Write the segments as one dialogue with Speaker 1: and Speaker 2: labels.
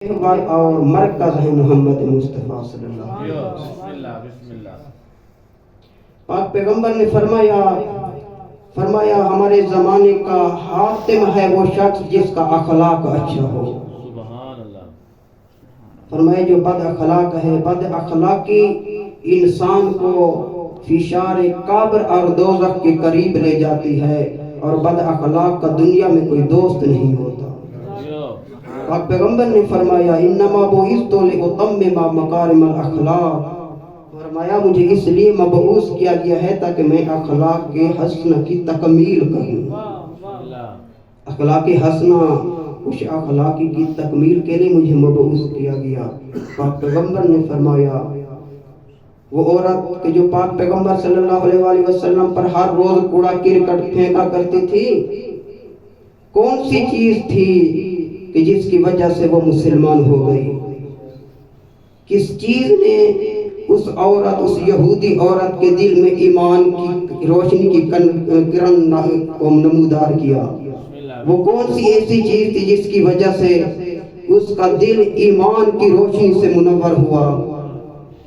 Speaker 1: اور مرکز ہے محمد مصطفیٰ صلی اللہ علیہ وسلم۔
Speaker 2: بسم اللہ۔
Speaker 1: پاک پیغمبر نے فرمایا ہمارے زمانے کا حاتم ہے وہ شخص جس کا اخلاق اچھا ہو۔
Speaker 2: سبحان اللہ۔
Speaker 1: فرمایا جو بد اخلاق ہے، بد اخلاقی انسان کو فشار قبر اور دوزخ کے قریب لے جاتی ہے، اور بد اخلاق کا دنیا میں کوئی دوست نہیں ہوتا۔ پاک پیغمبر نے فرمایا انما بعثت لاتمم مکارم الاخلاق، فرمایا مجھے اس لیے مبعوث کیا گیا ہے تاکہ میں اخلاق کے حسنہ کی تکمیل کروں۔ اخلاق حسنہ، اس اخلاقی کی تکمیل کے لیے مجھے مبعوث کیا گیا۔ پاک پیغمبر نے فرمایا وہ عورت کہ جو پاک پیغمبر صلی اللہ علیہ وآلہ وسلم پر ہر روز کوڑا کرکٹ پھینکا کرتی تھی، کون سی چیز تھی کہ جس کی وجہ سے وہ مسلمان ہو گئی؟ کس چیز نے اس عورت، اس یہودی عورت کے دل میں ایمان کی روشنی کی کرن کو نمودار کیا؟ وہ کون سی ایسی چیز تھی جس کی وجہ سے اس کا دل ایمان کی روشنی سے منور ہوا؟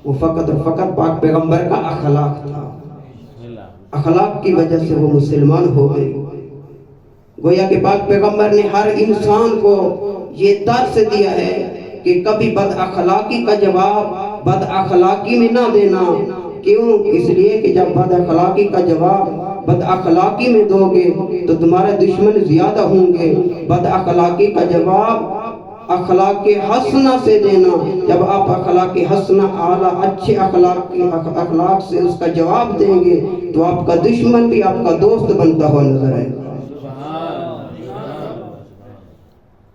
Speaker 1: وہ فقط اور فقط پاک پیغمبر کا اخلاق تھا۔ اخلاق کی وجہ سے وہ مسلمان ہو گئی۔ گویا کہ پاک پیغمبر نے ہر انسان کو یہ درس دیا ہے کہ کبھی بد اخلاقی کا جواب بد اخلاقی میں نہ دینا۔ کیوں؟ اس لیے کہ جب بد اخلاقی کا جواب بد اخلاقی میں دو گے تو تمہارے دشمن زیادہ ہوں گے۔ بد اخلاقی کا جواب اخلاق حسنہ سے دینا۔ جب آپ اخلاق حسنہ اعلیٰ اچھے اخلاق سے اس کا جواب دیں گے تو آپ کا دشمن بھی آپ کا دوست بنتا ہوا نظر آئے گا۔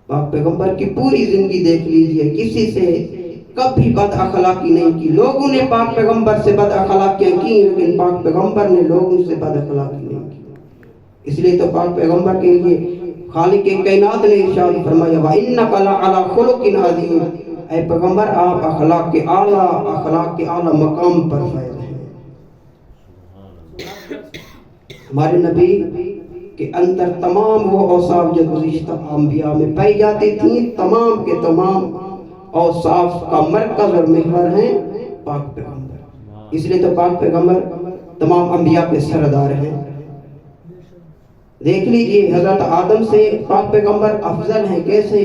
Speaker 1: پاک پیغمبر کی پوری زندگی دیکھ لیجئے، کسی سے کبھی بد اخلاقی نہیں کی۔ لوگوں نے پاک پیغمبر سے بد اخلاقیاں کی، لیکن پاک پیغمبر نے لوگوں سے بد اخلاقی نہیں کی۔ اس لیے تو پاک پیغمبر کے لیے خالق کائنات نے ارشاد فرمایا وَإِنَّكَ لَعَلَىٰ خُلُقٍ عَظِيمٍ، اے پیغمبر آپ اخلاق کے اعلیٰ مقام پر فائز ہیں۔ ہمارے نبی کے اندر تمام وہ اوصاف جو گزشتہ انبیاء میں پائی جاتی تھیں، تمام کے تمام اوصاف کا مرکز اور محور ہیں پاک پیغمبر۔ اس لیے تو پاک پیغمبر تمام انبیاء کے سردار ہیں۔ دیکھ لیجئے حضرت آدم سے پاک پیغمبر افضل ہیں، کیسے؟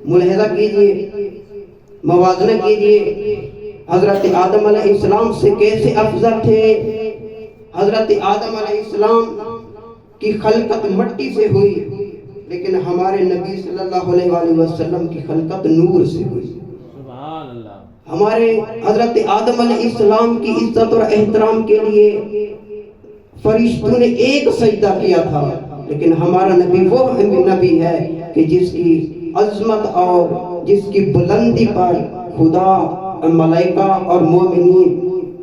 Speaker 1: ملاحظہ کیجئے، موازنہ کیجئے، حضرت آدم علیہ السلام سے کیسے افضل تھے۔ حضرت آدم علیہ السلام کی خلقت مٹی سے ہوئی، لیکن ہمارے نبی صلی اللہ علیہ وآلہ وسلم کی خلقت نور سے ہوئی۔
Speaker 2: سبحان اللہ۔
Speaker 1: ہمارے حضرت آدم علیہ السلام کی عزت اور احترام کے لیے فرشتوں نے ایک سجدہ کیا تھا، لیکن ہمارا نبی وہ نبی ہے کہ جس کی عظمت اور جس کی بلندی پر خدا، ملائکہ اور مومنین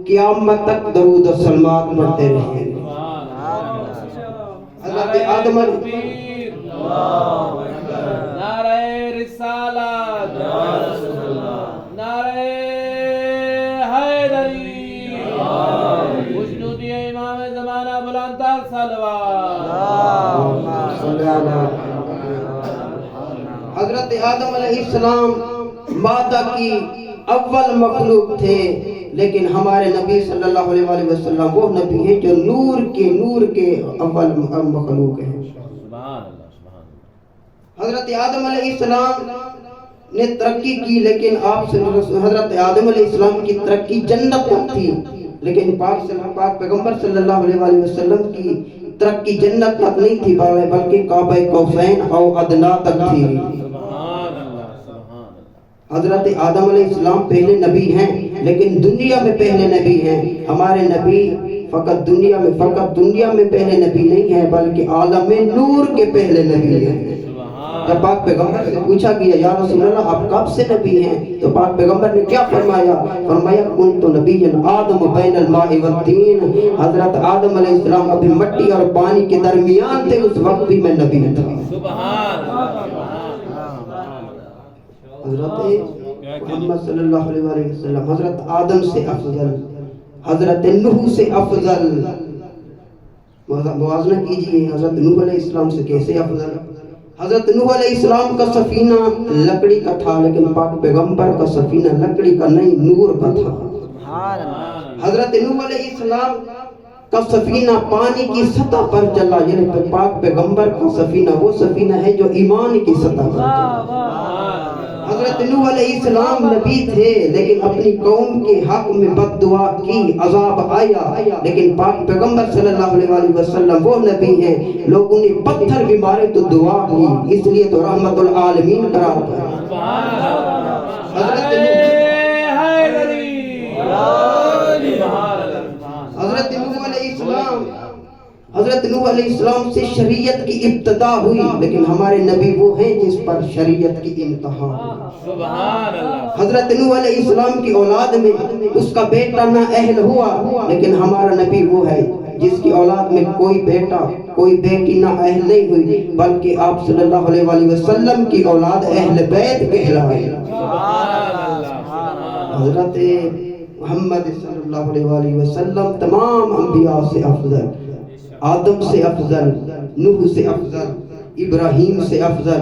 Speaker 1: قیامت تک درود و سلامات پڑھتے رہے۔ حضرت آدم
Speaker 2: نعرہ رسالت، نعرہ حیدری، وجودی امام زمانہ بلندتر صلوات۔
Speaker 1: حضرت آدم علیہ السلام مادہ کی اول مخلوق تھے، لیکن ہمارے نبی صلی اللہ علیہ وآلہ وسلم وہ نبی ہیں جو نور کے اول مخلوق ہیں۔ حضرت آدم علیہ السلام نے ترقی کی، لیکن حضرت آدم علیہ السلام کی ترقی جنت تک تھی، لیکن پاک پیغمبر صلی اللہ علیہ وآلہ وسلم کی ترقی جنت تک نہیں تھی، بلکہ کعبہ کوثین او ادنا تک تھی۔ حضرت آدم علیہ السلام پہلے نبی ہیں، لیکن دنیا میں پہلے نبی ہیں۔ ہمارے نبی فقط دنیا میں پہلے نبی نہیں ہیں، بلکہ عالم نور کے پہلے نبی ہیں۔ جب پاک پیغمبر سے پوچھا گیا یا رسول اللہ آپ کب سے نبی ہیں، تو پاک پیغمبر نے کیا فرمایا؟ کنت نبیا آدم بین الماء والطین، حضرت آدم علیہ السلام ابھی مٹی اور پانی کے درمیان تھے، اس وقت بھی میں نبی تھا۔ حضرت محمد صلی اللہ علیہ وسلم حضرت آدم سے افضل، حضرت نوح سے افضل۔ موازنہ کیجئے حضرت نوح علیہ السلام سے کیسے افضل، حضرت نوح علیہ السلام کا سفینہ لکڑی کا تھا، لیکن پاک پیغمبر کا سفینہ لکڑی کا نہیں، نور کا تھا۔ حضرت نوح علیہ السلام کا سفینہ پانی کی سطح پر چلا، یعنی پاک پیغمبر کا سفینہ وہ سفینہ ہے جو ایمان کی سطح پر چلا۔ حضرت نوح علیہ السلام نبی تھے، لیکن اپنی قوم کے حق میں بد دعا کی، عذاب آیا، لیکن پاک پیغمبر صلی اللہ علیہ وسلم وہ نبی ہیں، لوگوں نے پتھر بھی مارے تو دعا کی، اس لیے تو رحمت العالمین قرار پایا۔ حضرت حضرت نوح علیہ السلام سے شریعت کی ابتدا ہوئی، لیکن ہمارے نبی وہ ہیں جس پر شریعت کی انتہا۔ حضرت نوح علیہ السلام کی اولاد میں اس کا بیٹا نہ اہل ہوا، لیکن ہمارا نبی وہ ہے جس کی اولاد میں کوئی بیٹا کوئی بیٹی نہ اہل نہیں ہوئی، بلکہ آپ صلی اللہ علیہ وسلم کی اولاد اہل بیت کہلائے۔ حضرت محمد صلی اللہ علیہ وسلم تمام انبیاء سے افضل، آدم سے افضل، نوح سے افضل، ابراہیم سے افضل۔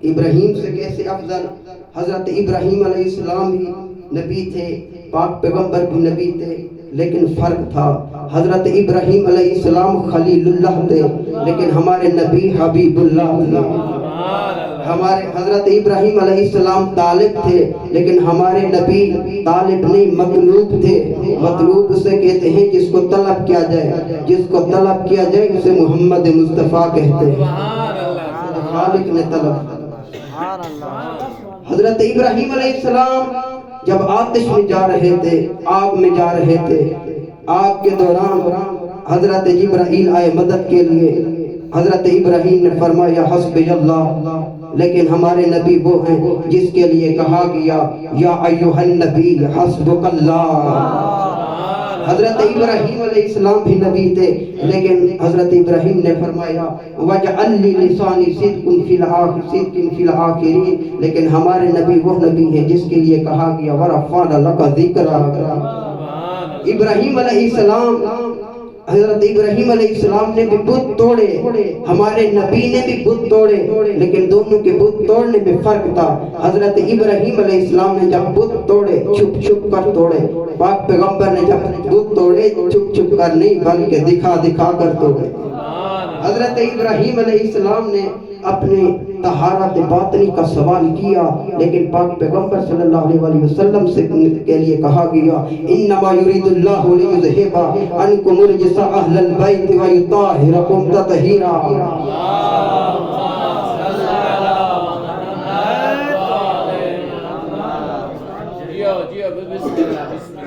Speaker 1: ابراہیم سے کیسے افضل؟ حضرت ابراہیم علیہ السلام بھی نبی تھے، پاک پیغمبر بھی نبی تھے، لیکن فرق تھا۔ حضرت ابراہیم علیہ السلام خلیل اللہ تھے، لیکن ہمارے نبی حبیب اللہ تھے۔ ہمارے حضرت ابراہیم علیہ السلام طالب تھے، لیکن ہمارے نبی طالب نہیں مطلوب تھے۔ مطلوب اسے کہتے ہیں جس کو طلب کیا جائے، جس کو طلب کیا جائے اسے محمد مصطفیٰ کہتے ہیں، خالق نے طلب۔ حضرت ابراہیم علیہ السلام جب آتش میں جا رہے تھے، آگ میں جا رہے تھے، آگ کے دوران حضرت جبرائیل آئے مدد کے لیے، حضرت ابراہیم نے فرمایا حسبی اللہ، لیکن ہمارے نبی وہ ہیں جس کے لیے کہا گیا یا ایھا النبی حسبک اللہ۔ حضرت ابراہیم علیہ السلام بھی نبی تھے، لیکن حضرت ابراہیم نے فرمایا وَجْعَلْ لِي لِسَانِ صِدْقٍ فِي الْآخِرِينَ، لیکن ہمارے نبی وہ نبی ہیں جس کے لیے کہا گیا وَرَفَعْنَا لَكَ ذِكْرَكَ۔ ابراہیم علیہ السلام، حضرت ابراہیم علیہ السلام نے بھی بت توڑے، ہمارے نبی نے بھی بت توڑے، لیکن دونوں کے بت توڑنے میں فرق تھا۔ حضرت ابراہیم علیہ السلام نے جب بت توڑے چھپ چھپ کر توڑے، پاک پیغمبر نے جب بت توڑے چھپ چھپ کر نہیں بلکہ دکھا دکھا کر توڑے۔ حضرت ابراہیم علیہ السلام نے اپنے طہارت باطنی کا سوال کیا، لیکن پاک پیغمبر صلی اللہ علیہ وسلم سے کے لیے کہا گیا انما یرید اللہ لیذھب عنکم الرجس اہل البیت ویطہرکم تطہیرا۔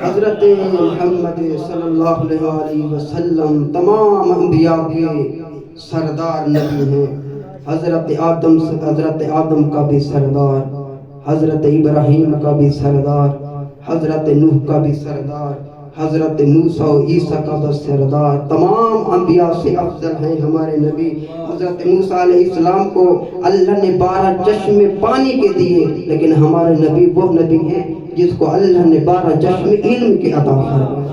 Speaker 1: حضرت محمد صلی اللہ علیہ وسلم تمام انبیاء کے سردار نبی ہیں۔ حضرت آدم کا بھی سردار، حضرت ابراہیم کا بھی سردار، حضرت نوح کا بھی سردار، حضرت موسیٰ و عیسیٰ کا بھی سردار، تمام انبیاء سے افضل ہیں ہمارے نبی۔ حضرت موسیٰ علیہ السلام کو اللہ نے 12 چشمے پانی کے دیے، لیکن ہمارے نبی وہ نبی ہیں جس کو اللہ نے 12 چشمے علم کے عطا فرمائے۔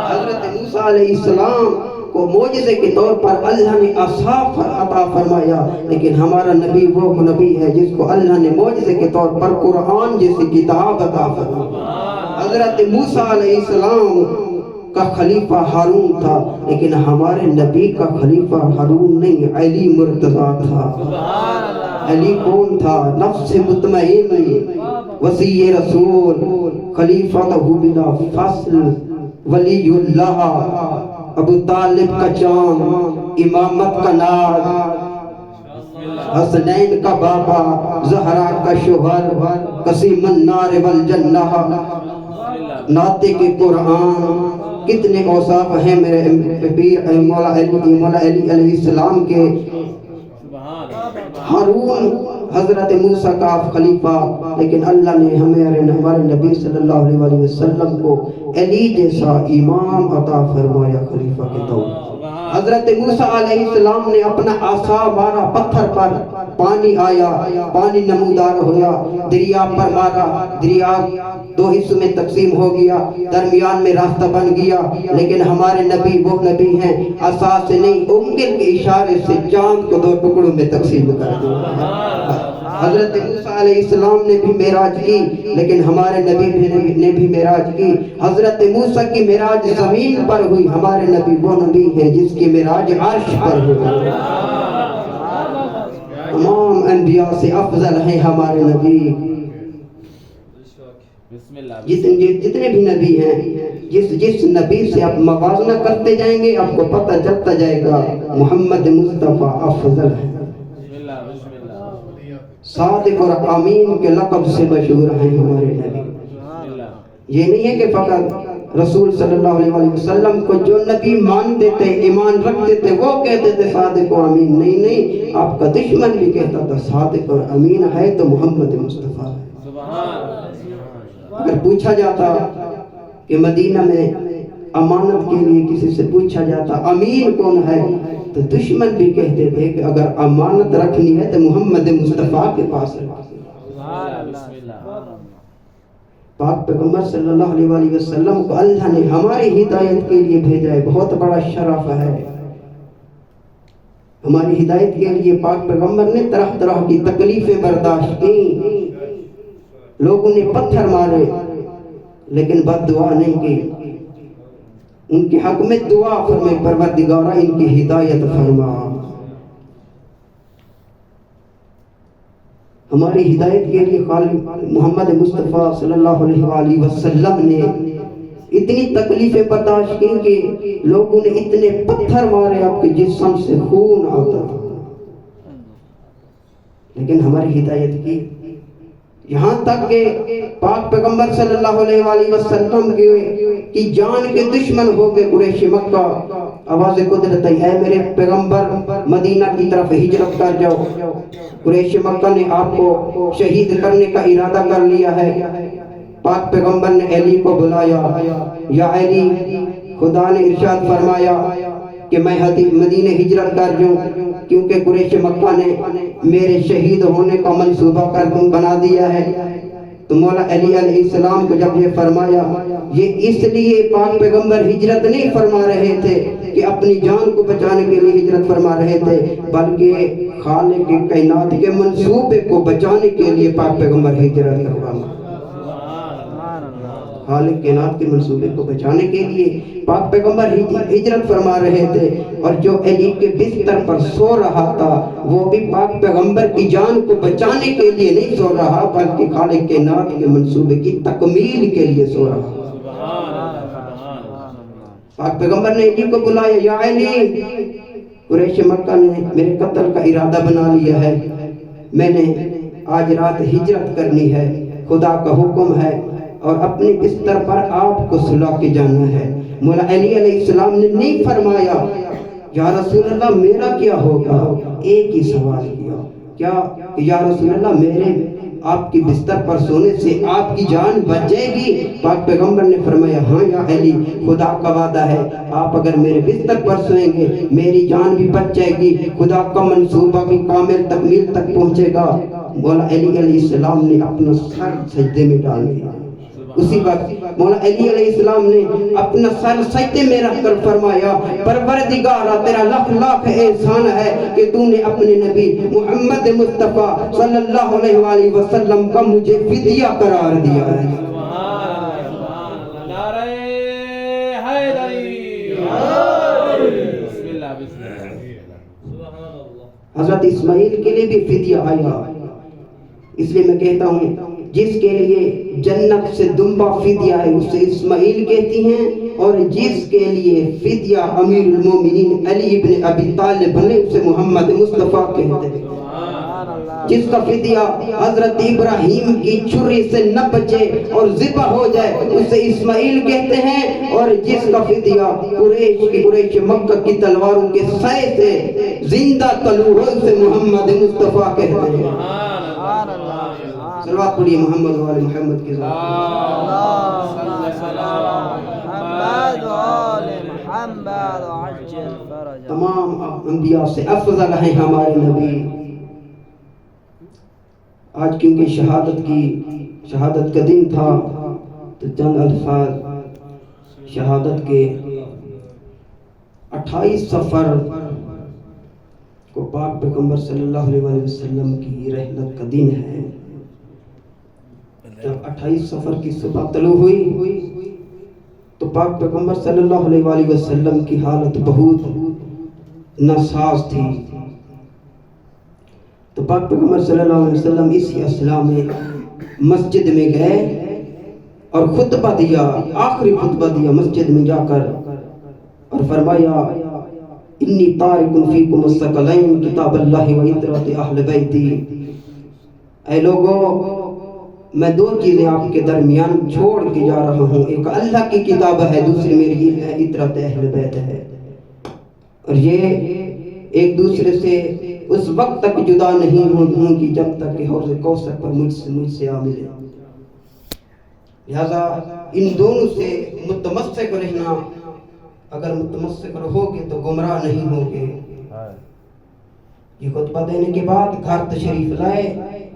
Speaker 1: حضرت موسیٰ علیہ السلام کو معجزے کے طور پر اللہ نے عصا عطا فرمایا، لیکن ہمارا نبی وہ نبی ہے جس کو اللہ نے معجزے کے طور پر قرآن جیسی کتاب عطا فرمایا۔ حضرت موسیٰ علیہ السلام کا خلیفہ ہارون تھا، لیکن ہمارے نبی کا خلیفہ ہارون نہیں علی مرتضیٰ تھا۔ علی کون تھا؟ نفس مطمئن، وصی رسول، خلیفۃ بلا فصل، ولی اللہ، ابو طالب کا چاند، امامت کا ناز، حسنین کا بابا، زہرا کا شوہر، قسیم النار والجنہ، ناطق قرآن۔ کتنے اوصاف ہیں میرے پیر مولا علی علیہ السلام کے۔ ہارون حضرت موسیٰ کا خلیفہ، لیکن اللہ نے ہمارے نبی صلی اللہ علیہ وسلم کو علی جیسا امام عطا فرمایا خلیفہ کے طور پر۔ حضرت موسیٰ علیہ السلام نے اپنا عصا مارا پتھر پر، پانی آیا، پانی نمودار ہوا، دریا پر مارا، دریا دو حصوں میں تقسیم ہو گیا، درمیان میں راستہ بن گیا۔ لیکن ہمارے نبی وہ نبی ہیں عصا سے نہیں، انگل کے اشارے سے چاند کو دو ٹکڑوں میں تقسیم کر دیا۔ حضرت موسیٰ علیہ السلام نے بھی معراج کی، لیکن ہمارے نبی نے بھی معراج کی۔ حضرت موسیٰ کی معراج زمین پر ہوئی، ہمارے نبی وہ نبی ہیں جس کی معراج عرش پر ہوئی۔ تمام انبیاء سے افضل ہیں ہمارے نبی۔ جتنے بھی نبی ہیں، جس نبی سے آپ موازنہ کرتے جائیں گے آپ کو پتہ چلتا جائے گا محمد مصطفیٰ افضل ہے۔ صادق اور امین کے لقب سے مشہور ہیں ہمارے نبی۔ یہ نہیں ہے کہ فقط رسول صلی اللہ علیہ وسلم کو جو نبی مانتے تھے، ایمان رکھتے تھے، وہ کہتے تھے صادق و امین۔ نہیں، آپ کا دشمن بھی کہتا تھا صادق اور امین ہے تو محمد مصطفیٰ ہے۔ اگر پوچھا جاتا کہ مدینہ میں امانت کے لیے کسی سے پوچھا جاتا امین کون ہے، تو دشمن بھی کہتے تھے کہ اگر امانت رکھنی ہے تو محمد مصطفیٰ کے پاس رکھیں۔ پاک پیغمبر صلی اللہ علیہ وسلم کو اللہ نے ہماری ہدایت کے لیے بھیجا ہے، بہت بڑا شرف ہے۔ ہماری ہدایت کے لیے پاک پیغمبر نے طرح طرح کی تکلیفیں برداشت کی، لوگوں نے پتھر مارے لیکن بد دعا نہیں کی، ان کے حق میں دعا فرمائے پروردگارا ان کی ہدایت فرما۔ ہماری ہدایت کے لیے خالق محمد مصطفیٰ صلی اللہ علیہ وسلم نے اتنی تکلیفیں برداشت کی کہ لوگوں نے اتنے پتھر مارے آپ کے جسم سے خون آتا تھا، لیکن ہماری ہدایت کی، یہاں تک کہ پاک پیغمبر صلی اللہ علیہ وسلم کی جان کے دشمن ہو گئے قریش مکہ، آواز قدرت اے میرے پیغمبر مدینہ کی طرف ہجرت کر جاؤ۔ قریش مکہ نے آپ کو شہید کرنے کا ارادہ کر لیا ہے۔ پاک پیغمبر نے علی کو بلایا، یا علی خدا نے ارشاد فرمایا کہ میں مدینہ ہجرت کر جاؤں کیونکہ قریش مکہ نے میرے شہید ہونے کا منصوبہ بنا دیا ہے۔ تو مولا علی علیہ السلام کو جب یہ فرمایا، یہ اس لیے پاک پیغمبر ہجرت نہیں فرما رہے تھے کہ اپنی جان کو بچانے کے لیے ہجرت فرما رہے تھے، بلکہ خالق کائنات کے منصوبے کو بچانے کے لیے پاک پیغمبر ہجرت فرما، خالق کائنات کے منصوبے کو بچانے کے لیے پاک پیغمبر ہجرت فرما رہے تھے۔ اور جو علی کے بستر پر سو رہا تھا وہ بھی پاک پیغمبر کی جان کو بچانے کے لیے نہیں سو رہا، بلکہ خالق کائنات کے منصوبے کی تکمیل کے لیے سو رہا۔ پاک پیغمبر نے علی کو بلایا، یا علی قریش مکہ نے میرے قتل کا ارادہ بنا لیا ہے، میں نے آج رات ہجرت کرنی ہے، خدا کا حکم ہے اور اپنے بستر پر آپ کو سلا کے جانا ہے۔ مولا علی علیہ السلام نے نہیں فرمایا یا رسول اللہ میرا کیا ہوگا، ایک ہی سوال کیا، کیا یا رسول اللہ میرے آپ کی بستر پر سونے سے آپ کی جان بچ جائے گی؟ پاک پیغمبر نے فرمایا ہاں یا علی، خدا کا وعدہ ہے آپ اگر میرے بستر پر سوئیں گے میری جان بھی بچ جائے گی، خدا کا منصوبہ بھی کامل تکمیل تک پہنچے گا۔ مولا علی علیہ السلام نے اپنا سر سجدے میں ڈال دیا۔ اسی وقت مولا علی علیہ السلام نے اپنا سر سجدے میں رکھ کر فرمایا، پروردگارا تیرا لاکھ لاکھ احسان ہے کہ تو نے اپنے نبی محمد مصطفیٰ صلی اللہ علیہ وآلہ وسلم کا مجھے فدیہ قرار دیا ہے۔ حضرت اسماعیل کے لیے بھی فدیہ آیا، اس لیے میں کہتا ہوں جس کے لیے جنت سے دمبا فدیہ ہے اسے اسماعیل کہتی ہیں، اور جس کے لیے فدیہ امیر المومنین علی ابن ابی طالب بنے اسے محمد مصطفیٰ کہتے ہیں۔ جس کا فدیہ حضرت ابراہیم کی چھری سے نہ بچے اور ذبح ہو جائے اسے اسماعیل کہتے ہیں، اور جس کا فدیہ قریش مکہ کی تلواروں کے سائے سے زندہ طلوع ہو اسے محمد مصطفیٰ کہتے ہیں۔ صلوات پڑھیے محمد و آل محمد کی ذات۔ محمد و آل محمد عجل فرج تمام انبیاء سے افضل ہیں ہمارے نبی. آج کیونکہ شہادت کا دن تھا تو چند الفاظ شہادت کے 28 صفر کو پاک پیغمبر صلی اللہ علیہ وسلم کی رحلت کا دن ہے. جب 28 صفر کی صبح طلوع ہوئی تو پاک پیغمبر صلی اللہ علیہ وسلم کی حالت بہت ناساز تھی. تو پاک پیغمبر صلی اللہ علیہ وسلم اسی اصلاح میں مسجد میں گئے اور خطبہ دیا, آخری خطبہ دیا مسجد میں جا کر, اور فرمایا انی تارک فیکم الثقلین کتاب اللہ و عطرۃ اہل بیتی. اے لوگو, میں دو چیزیں آپ کے درمیان چھوڑ کے جا رہا ہوں, ایک اللہ کی کتاب ہے, دوسری میری عطرت اہل بیت ہے, اور یہ ایک دوسرے سے اس وقت تک جدا نہیں ہوں گی جب تک کہ حوض کوثر پر مجھ سے آ ملے. لہذا ان دونوں سے متمسک رہنا, اگر متمسک رہو گے تو گمراہ نہیں ہوگے. یہ خطبہ دینے کے بعد گھر تشریف لائے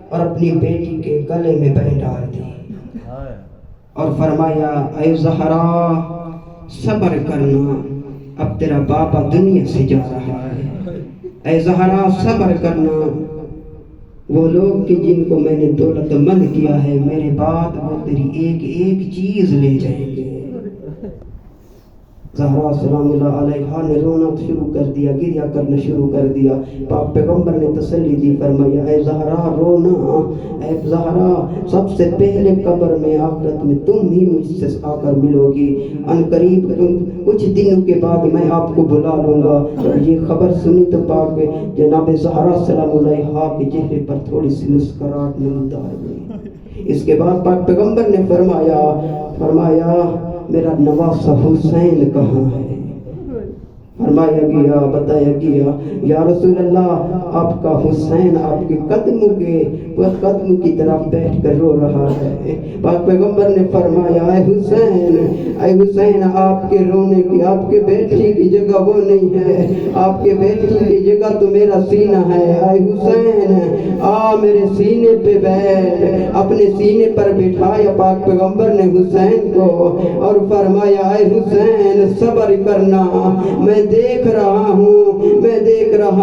Speaker 1: اور اپنی بیٹی کے گلے میں بہن ڈال دی اور فرمایا اے زہرا صبر کرنا, اب تیرا بابا دنیا سے جا رہا ہے. اے زہرا صبر کرنا, وہ لوگ کہ جن کو میں نے دولت مند کیا ہے میرے بعد وہ تیری ایک ایک چیز لے جائیں گے. زہرا سلام اللہ علیہا نے رونا شروع کر دیا, گریہ کرنا شروع کر دیا. پاک پیغمبر نے تسلی دی, فرمایا اے زہرا رونا, اے زہرا سب سے پہلے قبر میں آخرت میں تم ہی مجھ سے آ کر ملو گی. ان قریب کچھ دنوں کے بعد میں آپ کو بلا لوں گا. اور یہ خبر سنی تو پاک جناب زہرا سلام علیہا کے چہرے پر تھوڑی سی مسکراہٹ نمودار ہوئی. اس کے بعد پاک پیغمبر نے فرمایا میرا نواسہ حسین کہاں ہے؟ فرمایا گیا, بتایا گیا یا رسول اللہ آپ کا حسین آپ کے قدموں کی طرف بیٹھ کر رو رہا ہے. پاک پیغمبر نے فرمایا اے حسین آپ کے رونے کی, آپ کے بیٹھنے کی جگہ وہ نہیں ہے, آپ کے بیٹھنے کی جگہ تو میرا سینہ ہے. اے حسین آ میرے سینے پہ بیٹھ. اپنے سینے پر بٹھایا پاک پیغمبر نے حسین کو اور فرمایا اے حسین صبر کرنا, میں دیکھ رہا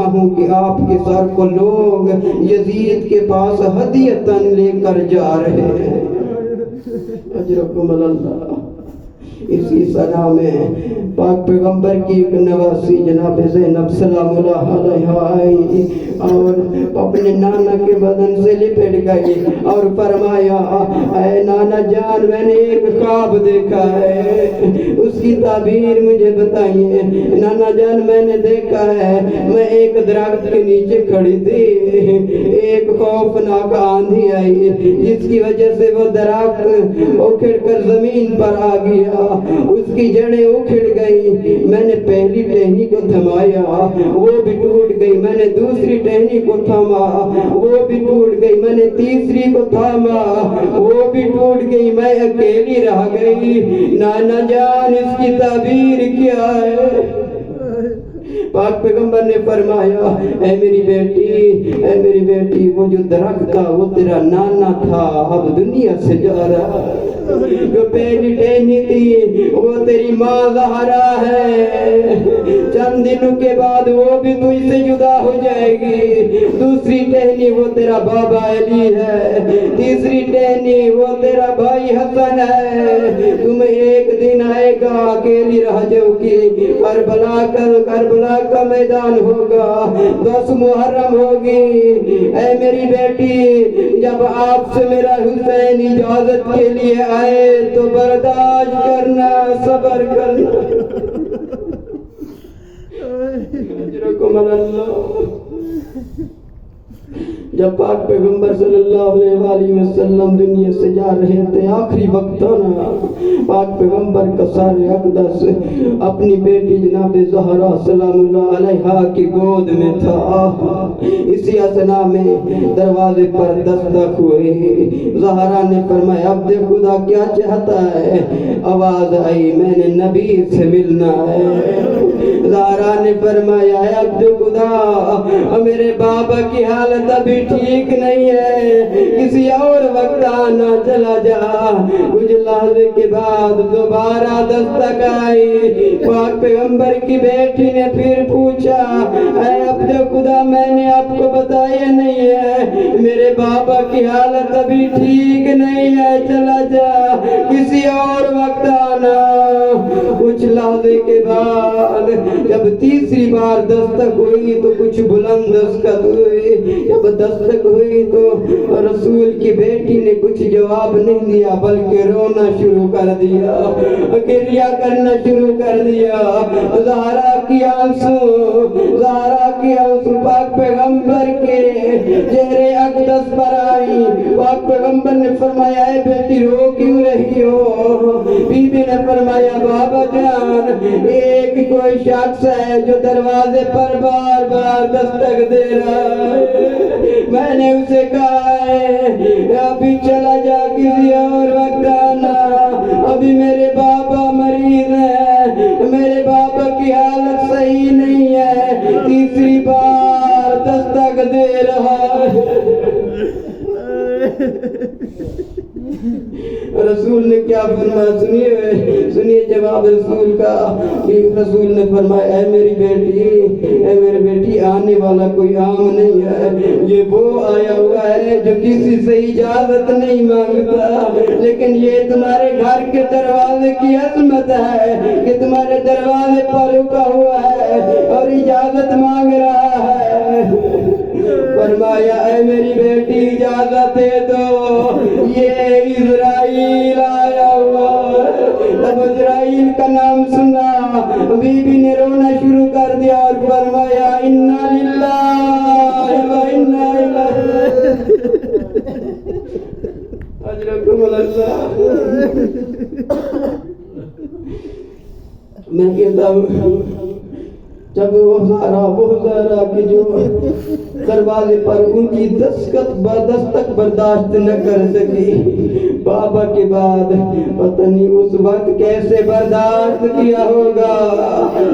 Speaker 1: ہوں کہ آپ کے سر کو لوگ یزید کے پاس ہدیتاً لے کر جا رہے ہیں. اجرکم اللہ. اسی سنا میں پاک پیغمبر کی ایک نواسی جناب زینب سلام اللہ علیہا آئی اور اپنے نانا کے بدن سے لپٹ گئی اور فرمایا اے نانا جان میں نے ایک خواب دیکھا ہے, اس کی تعبیر مجھے بتائیے. نانا جان میں نے دیکھا ہے میں ایک درخت کے نیچے کھڑی تھی, ایک خوفناک آندھی آئی جس کی وجہ سے وہ درخت اکھڑ کر زمین پر آ گیا, اس کی جڑیں اکھڑ گئی. میں نے پہلی ٹہنی کو تھمایا وہ بھی ٹوٹ گئی, میں نے دوسری ٹہنی کو تھاما وہ بھی ٹوٹ گئی, میں نے تیسری کو تھاما وہ بھی ٹوٹ گئی, میں اکیلی رہ گئی. نانا جان اس کی تعبیر کیا ہے؟ پاک پیغمبر نے فرمایا اے میری بیٹی وہ جو درخت تھا وہ تیرا نانا تھا, اب دنیا سے جا رہا ہے. جو پہلی ٹہنی تھی وہ تیری ماں زہرا ہے, چند دنوں کے بعد وہ بھی تجھ سے جدا ہو جائے گی. دوسری ٹہنی وہ تیرا بابا علی ہے, تیسری ٹہنی وہ تیرا بھائی حسن ہے. تم ایک دن آئے گا اکیلی رہ جاؤ گی, کربلا کا میدان ہوگا, 10 محرم ہوگی. اے میری بیٹی جب آپ سے میرا حسین اجازت کے لیے آئے تو برداشت کرنا, صبر کرنا. اجرکم اللہ. جب پاک پیغمبر صلی اللہ علیہ وآلہ وسلم دنیا سے جا رہے تھے، آخری وقت آنا، پاک پیغمبر کا سر اقدس اپنی بیٹی جناب زہرا سلام اللہ علیہا کی گود میں تھا۔ اسی اثنا میں دروازے پر دستک ہوئے۔ زہرا نے فرمایا عبد خدا کیا چاہتا ہے؟ آواز آئی میں نے نبی سے ملنا ہے۔ زہرا نے فرمایا عبد خدا میرے بابا کی حالت ابھی ٹھیک نہیں ہے، کسی اور وقت آنا، چلا جا۔ کچھ لحظے کے بعد دوبارہ دستک آئی۔ پاک پیغمبر کی بیٹی نے پھر پوچھا اے عبد خدا میں نے آپ کو بتایا نہیں ہے میرے بابا کی حالت ابھی ٹھیک نہیں ہے، چلا جا، کسی اور وقت آنا۔ کچھ لحظے کے بعد جب تیسری بار دستک ہوئی تو کچھ بلند دستک ہوئی۔ جب دستک ہوئی تو رسول کی بیٹی نے کچھ جواب نہیں دیا بلکہ رونا شروع کر دیا، گریہ کرنا شروع کر دیا۔ زہرا کی آنسو پاک پیغمبر کے چہرے اقدس پر آئی۔ پاک پیغمبر نے فرمایا اے بیٹی رو کیوں رہی ہو؟ بی بی نے فرمایا بابا جان ایک کوئی شخص ہے جو دروازے پر بار بار دستک دے رہا ہے، میں نے اسے کہا ہے ابھی چلا جا، کسی اور وقت آنا، ابھی میرے بابا مریض ہے، میرے بابا کی حالت صحیح نہیں ہے، تیسری بار دستک دے رہا ہے۔ رسول نے کیا فرمایا سنیے جواب رسول کا۔ رسول نے فرمایا اے میری بیٹی آنے والا کوئی عام نہیں ہے، یہ وہ آیا ہوا ہے جو کسی سے اجازت نہیں مانگتا، لیکن یہ تمہارے گھر کے دروازے کی عظمت ہے کہ تمہارے دروازے پر رکا ہوا ہے اور اجازت مانگ رہا ہے۔ فرمایا اے میری بیٹی اجازت دے دو، یہ اسرائیل آیا ہوا ہے۔ جب اسرائیل کا نام سنا بی بی نے رونا شروع کر دیا اور فرمایا انا للہ و انا الیہ اجرکم اللہ۔ میں کہتا ہوں جب وہ زہرا کی جو دروازے پر ان کی دستک برداشت نہ کر سکی، بابا کے بعد پتہ نہیں اس وقت کیسے برداشت کیا ہوگا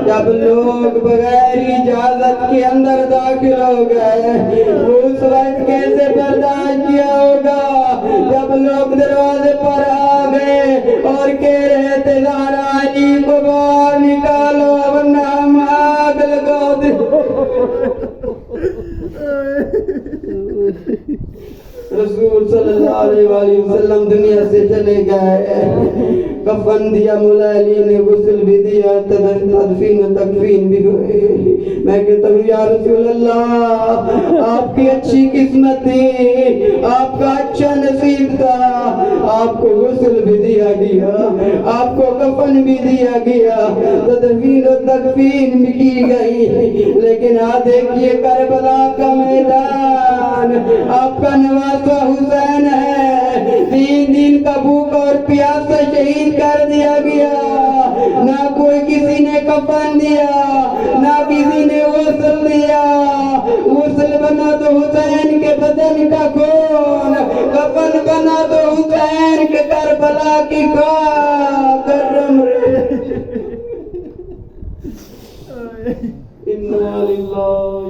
Speaker 1: جب لوگ بغیر اجازت کے اندر داخل ہو گئے، اس وقت کیسے برداشت کیا ہوگا جب لوگ دروازے پر آ گئے اور کہہ رہے تھے زہرا علی کو باہر نکالو ورنہ ہم آگ لگا دیں۔ رسول صلی اللہ علیہ وآلہ وسلم دنیا سے چلے گئے، کفن دیا، مولا علی نے غسل بھی دیا، تدفین و تکفین بھی ہوئے۔ میں کہتا ہوں یا رسول اللہ آپ کی اچھی قسمت تھی، آپ کا اچھا نصیب تھا، آپ کو غسل بھی دیا گیا، آپ کو کفن بھی دیا گیا، تدفین و تکفین بھی کی گئی، لیکن دیکھیے کربلا کا میدان آپ کا نواسہ حسین ہے، 3 دن کا بھوک اور پیاس سے شہید کر دیا گیا، نہ کوئی کسی نے کفن دیا، نہ کسی نے غسل دیا۔ غسل بنا تو حسین کے بدن کا خون، کفن بنا تو حسین کے کربلا کی خاک کرم رے۔ انا للہ